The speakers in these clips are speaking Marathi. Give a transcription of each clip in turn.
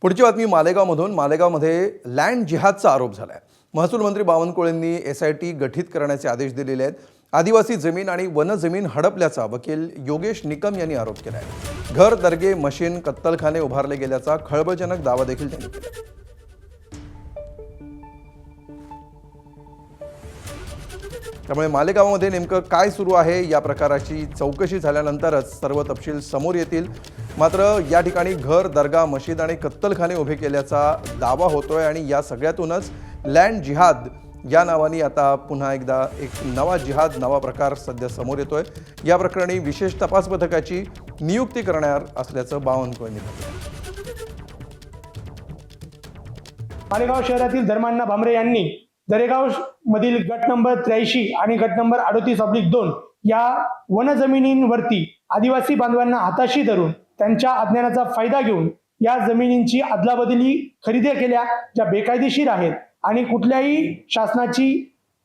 पुढची बातमी मालेगावमधून. मालेगावमध्ये लँड जिहादचा आरोप झाला आहे. महसूल मंत्री बावनकुळेंनी SIT गठीत करण्याचे आदेश दिलेले आहेत. आदिवासी जमीन आणि वनजमीन हडपल्याचा वकील योगेश निकम यांनी आरोप केला आहे. घर, दर्गे, मशीन, कत्तलखाने उभारले गेल्याचा खळबळजनक दावा देखील त्यांनी केला. त्यामुळे मालेगावमध्ये नेमकं काय सुरू आहे या प्रकाराची चौकशी झाल्यानंतरच सर्व तपशील समोर येतील. मात्र या ठिकाणी घर, दर्गा, मशीद आणि कत्तलखाने उभे केल्याचा दावा होतोय आणि या सगळ्यातूनच लँड जिहाद या नावाने आता पुन्हा एकदा एक नवा जिहाद, नवा प्रकार सध्या समोर येतोय. या प्रकरणी विशेष तपास पथकाची नियुक्ती करणार असल्याचं बावनकुळेंनी म्हटलं. मालेगाव शहरातील धर्मांना भामरे यांनी दरेगाव मधील गट नंबर 83 आणि गट नंबर 38/2 या वनजमिनींवरती आदिवासी बांधवांना हाताशी धरून त्यांच्या अज्ञानाचा फायदा घेऊन या जमिनींची अदलाबदली खरेदी केल्या, ज्या बेकायदेशीर आहेत आणि कुठल्याही शासनाची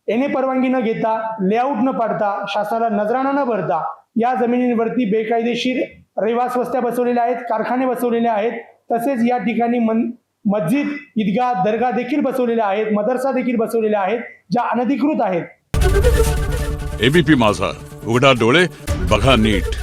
येणे परवानगी न घेता, लेआउट न पाडता, शासनाला नजराणा न भरता या जमिनींवरती बेकायदेशीर रहिवास वस्त्या बसवलेल्या आहेत, कारखाने बसवलेले आहेत. तसेच या ठिकाणी मस्जिद, ईदगाह, दर्गा देखील बसवलेले आहेत, मदरसा देखील बसवलेले आहेत, ज्या अनधिकृत आहेत. ABP माझा, उघडा डोळे बघा नीट.